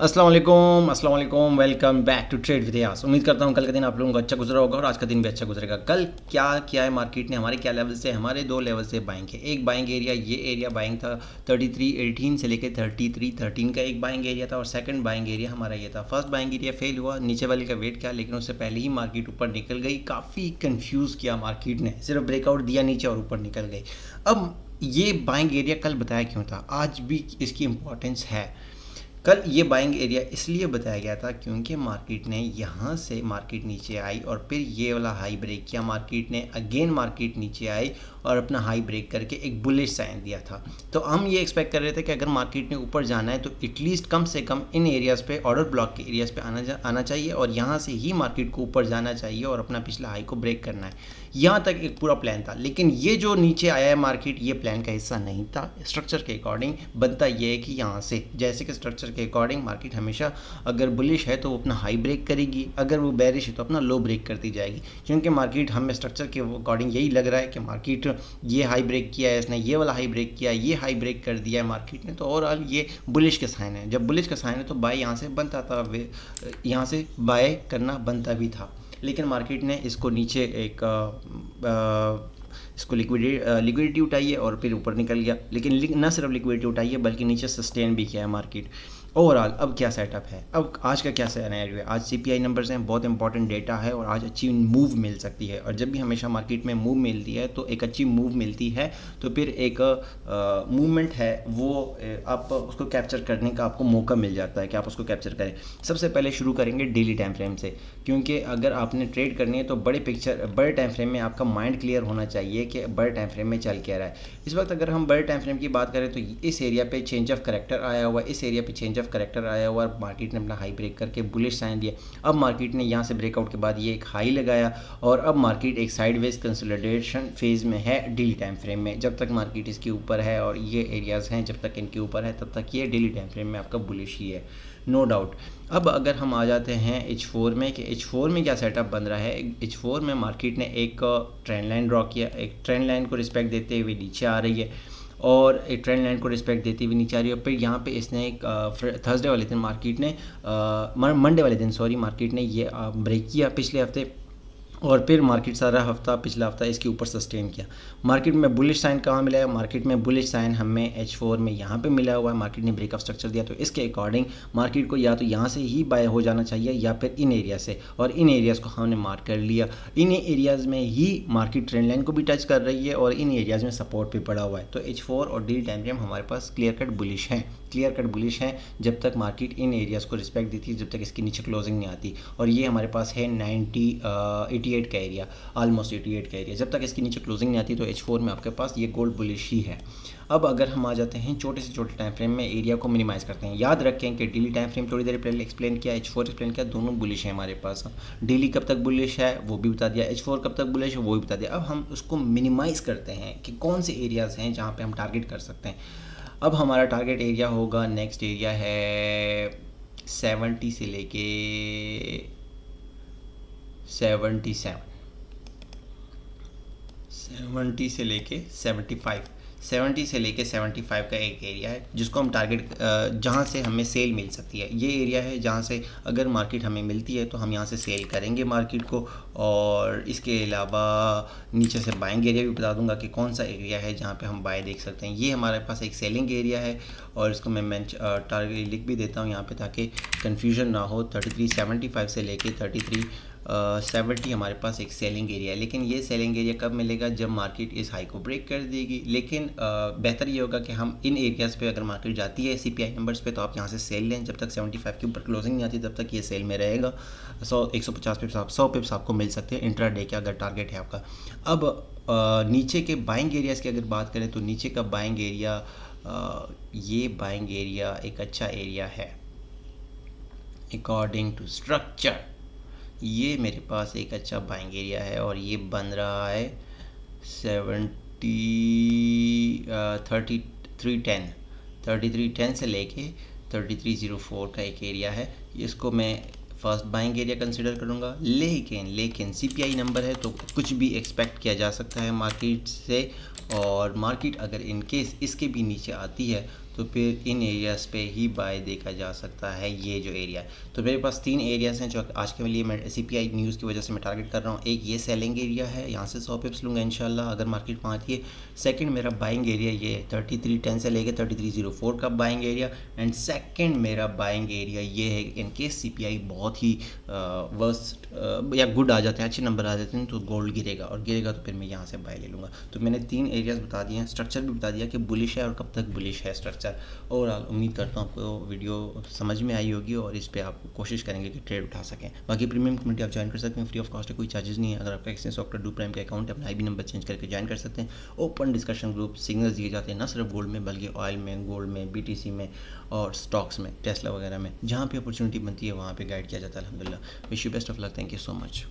अस्सलाम वालेकुम, welcome back to trade with us. उम्मीद करता हूँ कल का दिन आप लोगों का अच्छा गुजरा होगा और आज का दिन भी अच्छा गुजरेगा। कल क्या किया है मार्केट ने, हमारे क्या लेवल से, हमारे दो लेवल से बाइंग है। एक बाइंग एरिया, ये एरिया बाइंग था 33.18 से लेकर 33.13 का एक बाइंग एरिया था और सेकंड बाइंग एरिया हमारा ये था। फर्स्ट बाइंग एरिया फेल हुआ, नीचे वाले का वेट किया, लेकिन उससे पहले ही मार्केट ऊपर निकल गई। काफ़ी कन्फ्यूज़ किया मार्केट ने, सिर्फ ब्रेकआउट दिया नीचे और ऊपर निकल गई। अब ये बाइंग एरिया कल बताया क्यों था, आज भी इसकी इम्पोर्टेंस है। कल ये बाइंग एरिया इसलिए बताया गया था क्योंकि मार्केट ने यहाँ से मार्केट नीचे आई और फिर ये वाला हाई ब्रेक किया। मार्केट ने अगेन मार्केट नीचे आई और अपना हाई ब्रेक करके एक बुलिश साइन दिया था। तो हम ये एक्सपेक्ट कर रहे थे कि अगर मार्केट ने ऊपर जाना है तो एटलीस्ट कम से कम इन एरियाज़ पे, ऑर्डर ब्लॉक के एरियाज़ पे आना चाहिए और यहाँ से ही मार्केट को ऊपर जाना चाहिए और अपना पिछला हाई को ब्रेक करना है। यहाँ तक एक पूरा प्लान था, लेकिन ये जो नीचे आया है मार्केट, ये प्लान का हिस्सा नहीं था। स्ट्रक्चर के अकॉर्डिंग बनता ये है कि यहाँ से, जैसे कि स्ट्रक्चर के अकॉर्डिंग मार्केट हमेशा अगर बुलिश है तो वो अपना हाई ब्रेक करेगी, अगर वो बेरिश है तो अपना लो ब्रेक करती जाएगी। क्योंकि मार्केट हमें स्ट्रक्चर के अकॉर्डिंग यही लग रहा है कि मार्केट ये हाई ब्रेक किया है, इसने ये वाला हाई ब्रेक किया, ये हाई ब्रेक कर दिया है मार्केट ने, तो ओवरऑल ये बुलिश का साइन है। जब बुलिश का साइन है तो बाय यहाँ से बनता था, यहाँ से बाय करना बनता भी था, लेकिन मार्केट ने इसको नीचे एक इसको लिक्विडिटी उठाई है और फिर ऊपर निकल गया। लेकिन न सिर्फ लिक्विडिटी उठाई है बल्कि नीचे सस्टेन भी किया है मार्केट। ओवरऑल अब क्या सेटअप है, अब आज का क्या सिनेरियो है। आज सीपीआई नंबर्स हैं, बहुत इंपॉर्टेंट डेटा है और आज अच्छी मूव मिल सकती है। और जब भी हमेशा मार्केट में मूव मिलती है तो एक अच्छी मूव मिलती है तो फिर एक मूवमेंट है वो आप उसको कैप्चर करने का आपको मौका मिल जाता है कि आप उसको कैप्चर करें। सबसे पहले शुरू करेंगे डेली टाइम फ्रेम से, क्योंकि अगर आपने ट्रेड करनी है तो बड़े टाइम फ्रेम में आपका माइंड क्लियर होना चाहिए कि बड़े टाइम फ्रेम में चल क्या रहा है। इस वक्त अगर हम बड़े टाइम फ्रेम की बात करें तो इस एरिया पे चेंज ऑफ करेक्टर आया हुआ, इस एरिया पे चेंज ऑफ करेक्टर आया हुआ, मार्केट ने अपना हाई ब्रेक करके बुलिश साइन दिया। अब मार्केट ने यहाँ से ब्रेकआउट के बाद ये एक हाई लगाया और अब मार्केट एक साइडवेज कंसोलिडेशन फेज में है डेली टाइम फ्रेम में। जब तक मार्केट इसके ऊपर है और ये एरियाज़ हैं जब तक इनके ऊपर है तब तक ये डेली टाइम फ्रेम में आपका बुलिश ही है, नो डाउट। अब अगर हम आ जाते हैं H4 में कि H4 में क्या सेटअप बन रहा है। H4 में मार्केट ने एक ट्रेंड लाइन ड्रॉ किया, एक ट्रेंड लाइन को रिस्पेक्ट देते हुए नीचे आ रही है और एक ट्रेंड लाइन को रिस्पेक्ट देती हुई नीचे आ रही है। फिर यहाँ पे इसने एक थर्सडे वाले दिन मार्केट ने मंडे वाले दिन मार्केट ने ये ब्रेक किया पिछले हफ्ते और फिर मार्केट सारा हफ्ता, पिछला हफ्ता इसके ऊपर सस्टेन किया। मार्केट में बुलिश साइन कहाँ मिला है, मार्केट में बुलिश साइन हमें H4 में यहाँ पे मिला हुआ है। मार्केट ने ब्रेकअप स्ट्रक्चर दिया तो इसके अकॉर्डिंग मार्केट को या तो यहाँ से ही बाय हो जाना चाहिए या फिर इन एरिया से, और इन एरियाज़ को हमने मार्क कर लिया। इन एरियाज़ में ही मार्केट ट्रेंड लाइन को भी टच कर रही है और इन एरियाज़ में सपोर्ट भी पड़ा हुआ है। तो H4 और डेली टाइम फ्रेम हमारे पास क्लियर कट बुलिश है जब तक मार्केट इन एरियाज़ को रिस्पेक्ट देती है, जब तक इसकी नीचे क्लोजिंग नहीं आती। और ये हमारे पास है 88 का एरिया, ऑलमोस्ट 88 का एरिया। जब तक इसकी नीचे क्लोजिंग नहीं आती तो H4 में आपके पास ये गोल्ड बुलिश ही है। अब अगर हम आ जाते हैं छोटे से छोटे टाइम फ्रेम में, एरिया को मिनिमाइज़ करते हैं। याद रखें कि डेली टाइम फ्रेम थोड़ी देर पहले एक्सप्लेन किया, H4 एक्सप्लेन किया, दोनों बुलिश है हमारे पास। डेली कब तक बुलिश है वो भी बता दिया, H4 कब तक बुलिश है वो भी बता दिया। अब हम उसको मिनिमाइज़ करते हैं कि कौन से एरियाज़ हैं जहाँ पर हम टारगेट कर सकते हैं। अब हमारा टारगेट एरिया होगा, नेक्स्ट एरिया है 70 से लेके 77, 70 से लेके 75, 70 से लेके 75 का एक एरिया है जिसको हम टारगेट, जहाँ से हमें सेल मिल सकती है। ये एरिया है जहाँ से अगर मार्केट हमें मिलती है तो हम यहाँ से सेल करेंगे मार्केट को। और इसके अलावा नीचे से बाइंग एरिया भी बता दूंगा कि कौन सा एरिया है जहाँ पे हम बाय देख सकते हैं। ये हमारे पास एक सेलिंग एरिया है और इसको मैं टारगेट लिख भी देता हूँ यहाँ पे ताकि कन्फ्यूजन ना हो। 3375 से लेके 3370 हमारे पास एक सेलिंग एरिया है, लेकिन ये सेलिंग एरिया कब मिलेगा, जब मार्केट इस हाई को ब्रेक कर देगी। लेकिन बेहतर ये होगा कि हम इन एरियाज़ पे अगर मार्केट जाती है सीपीआई नंबर्स पे तो आप यहाँ से सेल लें। जब तक 75 के ऊपर क्लोजिंग नहीं आती तब तक ये सेल में रहेगा। 150 पिप्स 100 पिप्स आपको मिल सकते हैं इंट्रा डे के अगर टारगेट है आपका। अब नीचे के बाइंग एरियाज़ की अगर बात करें तो नीचे का बाइंग एरिया, ये बाइंग एरिया एक अच्छा एरिया है अकॉर्डिंग टू स्ट्रक्चर। ये मेरे पास एक अच्छा बाइंग एरिया है और ये बन रहा है 3310 से लेके 3304 का एक एरिया है। इसको मैं फर्स्ट बाइंग एरिया कंसिडर करूँगा। लेकिन सीपीआई नंबर है तो कुछ भी एक्सपेक्ट किया जा सकता है मार्केट से, और मार्केट अगर इन केस इसके भी नीचे आती है तो फिर इन एरियाज़ पे ही बाय देखा जा सकता है, ये जो एरिया है। तो मेरे पास 3 एरियाज़ हैं जो आज के लिए मैं CPI न्यूज़ की वजह से मैं टारगेट कर रहा हूँ। एक ये सेलिंग एरिया है, यहाँ से 100 पिप्स लूँगा इंशाल्लाह अगर मार्केट में आती है। सेकंड मेरा बाइंग एरिया ये है 3310 से लेके 3304 का बाइंग एरिया। एंड सेकंड मेरा बाइंग एरिया ये है इन केस CPI बहुत ही वर्स्ट या गुड आ जाते हैं, अच्छे नंबर आ जाते हैं, तो गोल्ड गिरेगा, और गिरेगा तो फिर मैं यहाँ से बाय ले लूँगा। तो मैंने 3 एरियाज़ बता दिए हैं, स्ट्रक्चर भी बता दिया कि बुलिश है और कब तक बुलिश है स्ट्रक्चर। ओवरऑल उम्मीद करता हूँ आपको वीडियो समझ में आई होगी और इस पर आप कोशिश करेंगे कि ट्रेड उठा सकें। बाकी प्रीमियम कम्युनिटी आप ज्वाइन कर सकते हैं, फ्री ऑफ कॉस्ट है, कोई चार्जेस नहीं है। अगर आपका एक्सचेंज सॉफ्टवेयर डू प्राइम का अकाउंट है, अपना IB नंबर चेंज करके ज्वाइन कर सकते हैं। ओपन डिस्कशन ग्रुप सिग्नल्स दिए जाते हैं, ना सिर्फ गोल्ड में बल्कि ऑयल में, गोल्ड में, BTC में और स्टॉक्स में, टेस्ला वगैरह में, जहाँ पे अपॉर्चुनिटी बनती है वहाँ पे गाइड किया जाता है। अल्हम्दुलिल्लाह। Wish you best of luck. Thank you so much.